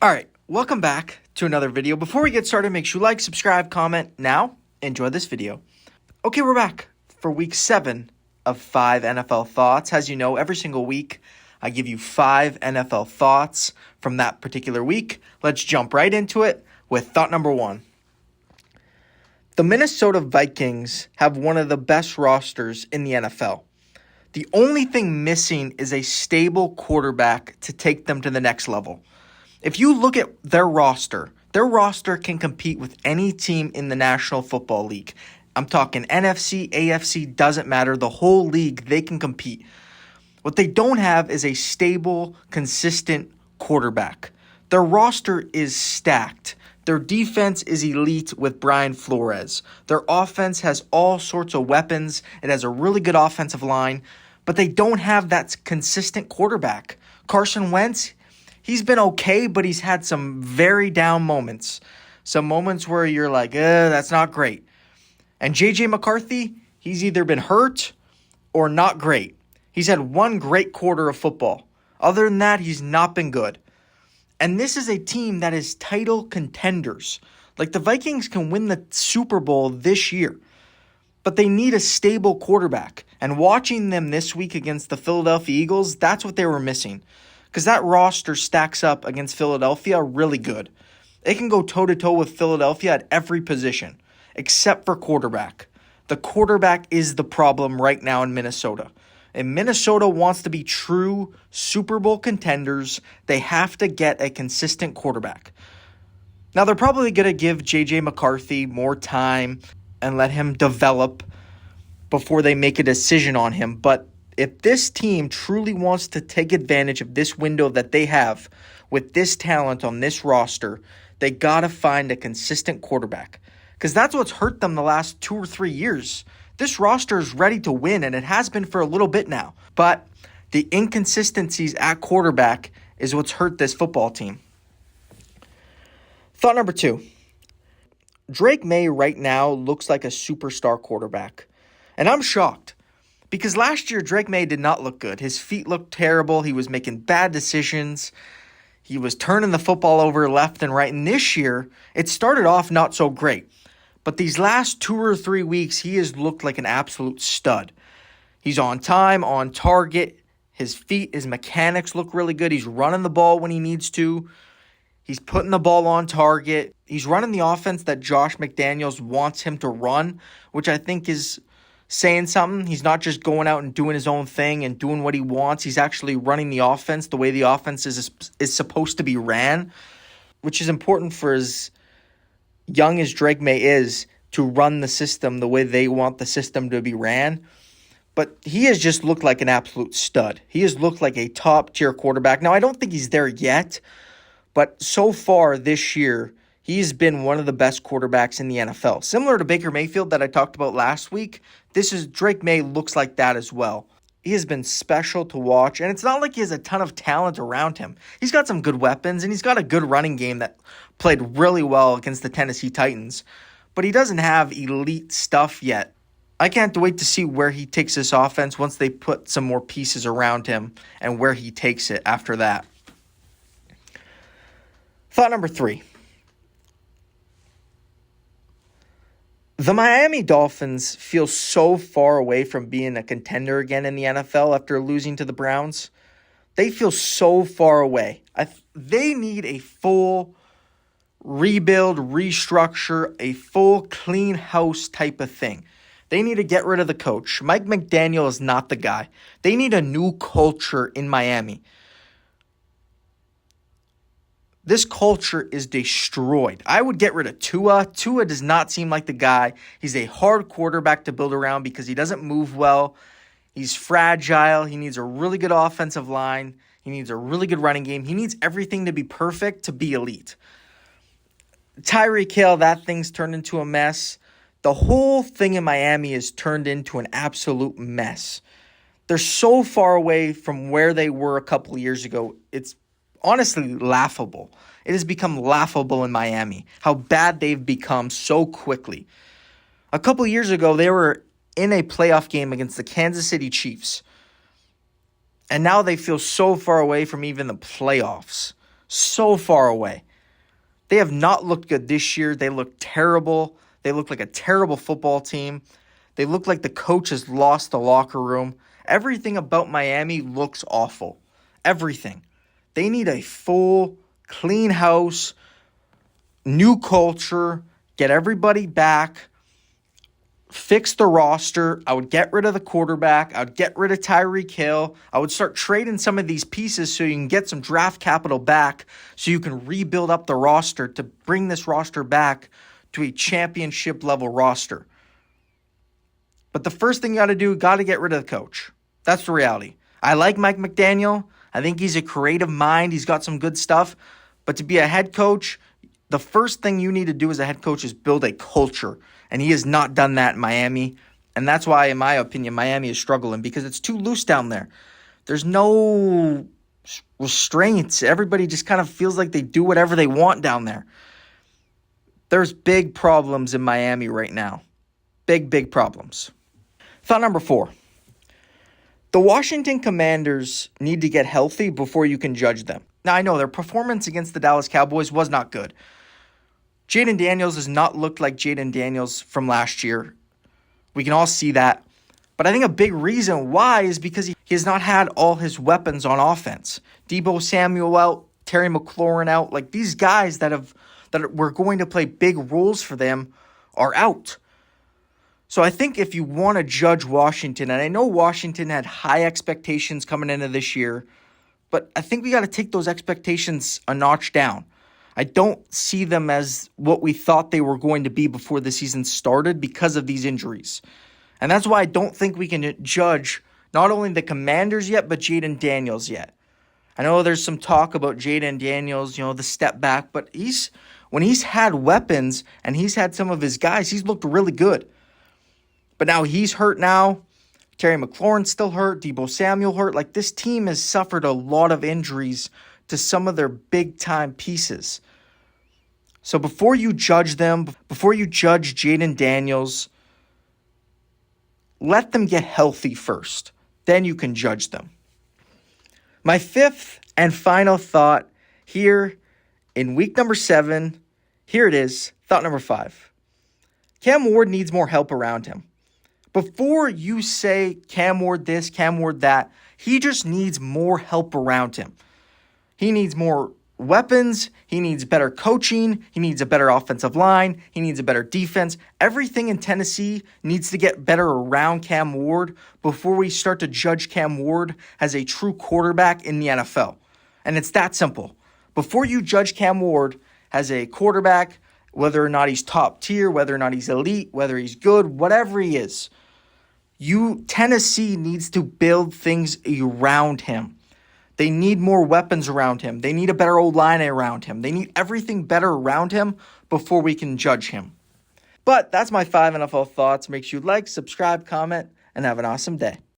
All right, welcome back to another video. Before we get started, make sure you like, subscribe, comment. Now, enjoy this video. Okay, we're back for week 7 of 5 NFL thoughts. As you know, every single week, I give you 5 NFL thoughts from that particular week. Let's jump right into it with thought number 1. The Minnesota Vikings have one of the best rosters in the NFL. The only thing missing is a stable quarterback to take them to the next level. If you look at their roster can compete with any team in the National Football League. I'm talking NFC, AFC, doesn't matter. The whole league, they can compete. What they don't have is a stable, consistent quarterback. Their roster is stacked. Their defense is elite with Brian Flores. Their offense has all sorts of weapons. It has a really good offensive line, but they don't have that consistent quarterback. Carson Wentz, he's been okay, but he's had some very down moments. Some moments where you're like, that's not great. And J.J. McCarthy, he's either been hurt or not great. He's had one great quarter of football. Other than that, he's not been good. And this is a team that is title contenders. Like, the Vikings can win the Super Bowl this year, but they need a stable quarterback. And watching them this week against the Philadelphia Eagles, that's what they were missing. Because that roster stacks up against Philadelphia really good. It can go toe-to-toe with Philadelphia at every position, except for quarterback. The quarterback is the problem right now in Minnesota. And Minnesota wants to be true Super Bowl contenders. They have to get a consistent quarterback. Now, they're probably going to give J.J. McCarthy more time and let him develop before they make a decision on him. But if this team truly wants to take advantage of this window that they have with this talent on this roster, they got to find a consistent quarterback. Because that's what's hurt them the last 2 or 3 years. This roster is ready to win, and it has been for a little bit now. But the inconsistencies at quarterback is what's hurt this football team. Thought number 2. Drake Maye right now looks like a superstar quarterback. And I'm shocked. Because last year, Drake Maye did not look good. His feet looked terrible. He was making bad decisions. He was turning the football over left and right. And this year, it started off not so great. But these last 2 or 3 weeks, he has looked like an absolute stud. He's on time, on target. His feet, his mechanics look really good. He's running the ball when he needs to. He's putting the ball on target. He's running the offense that Josh McDaniels wants him to run, which I think is saying something. He's not just going out and doing his own thing and doing what he wants. He's actually running the offense the way the offense is supposed to be ran, which is important for as young as Drake Maye is to run the system the way they want the system to be ran. But he has just looked like an absolute stud. He has looked like a top-tier quarterback. Now, I don't think he's there yet, but so far this year, he's been one of the best quarterbacks in the NFL. Similar to Baker Mayfield that I talked about last week, Drake Maye looks like that as well. He has been special to watch, and it's not like he has a ton of talent around him. He's got some good weapons, and he's got a good running game that played really well against the Tennessee Titans, but he doesn't have elite stuff yet. I can't wait to see where he takes this offense once they put some more pieces around him and where he takes it after that. Thought number 3. The Miami Dolphins feel so far away from being a contender again in the NFL after losing to the Browns. They feel so far away. They need a full rebuild, restructure, a full clean house type of thing. They need to get rid of the coach. Mike McDaniel is not the guy. They need a new culture in Miami. This culture is destroyed. I would get rid of Tua. Tua does not seem like the guy. He's a hard quarterback to build around because he doesn't move well. He's fragile. He needs a really good offensive line. He needs a really good running game. He needs everything to be perfect to be elite. Tyreek Hill, that thing's turned into a mess. The whole thing in Miami is turned into an absolute mess. They're so far away from where they were a couple of years ago. It's honestly laughable. It has become laughable in Miami how bad they've become so quickly. A couple years ago, they were in a playoff game against the Kansas City Chiefs. And now they feel so far away from even the playoffs. so far away. They have not looked good this year. They look terrible. They look like a terrible football team. They look like the coach has lost the locker room. Everything about Miami looks awful. Everything. They need a full, clean house, new culture, get everybody back, fix the roster. I would get rid of the quarterback. I would get rid of Tyreek Hill. I would start trading some of these pieces so you can get some draft capital back so you can rebuild up the roster to bring this roster back to a championship level roster. But the first thing you got to do, got to get rid of the coach. That's the reality. I like Mike McDaniel. I think he's a creative mind. He's got some good stuff. But to be a head coach, the first thing you need to do as a head coach is build a culture. And he has not done that in Miami. And that's why, in my opinion, Miami is struggling because it's too loose down there. There's no restraints. Everybody just kind of feels like they do whatever they want down there. There's big problems in Miami right now. Big problems. Thought number 4. The Washington Commanders need to get healthy before you can judge them. Now, I know their performance against the Dallas Cowboys was not good. Jayden Daniels has not looked like Jayden Daniels from last year. We can all see that. But I think a big reason why is because he has not had all his weapons on offense. Deebo Samuel out, Terry McLaurin out. Like these guys that were going to play big roles for them are out. So I think if you want to judge Washington, and I know Washington had high expectations coming into this year, but I think we got to take those expectations a notch down. I don't see them as what we thought they were going to be before the season started because of these injuries. And that's why I don't think we can judge not only the Commanders yet, but Jayden Daniels yet. I know there's some talk about Jayden Daniels, the step back, but when he's had weapons and he's had some of his guys, he's looked really good. But now he's hurt now. Terry McLaurin's still hurt. Deebo Samuel hurt. Like this team has suffered a lot of injuries to some of their big-time pieces. So before you judge them, before you judge Jayden Daniels, let them get healthy first. Then you can judge them. My 5th and final thought here in week number 7, here it is, thought number 5. Cam Ward needs more help around him. Before you say Cam Ward this, Cam Ward that, he just needs more help around him. He needs more weapons. He needs better coaching. He needs a better offensive line. He needs a better defense. Everything in Tennessee needs to get better around Cam Ward before we start to judge Cam Ward as a true quarterback in the NFL. And it's that simple. Before you judge Cam Ward as a quarterback, whether or not he's top tier, whether or not he's elite, whether he's good, whatever he is, Tennessee needs to build things around him. They need more weapons around him. They need a better O-line around him. They need everything better around him before we can judge him. But that's my 5 NFL thoughts. Make sure you like, subscribe, comment, and have an awesome day.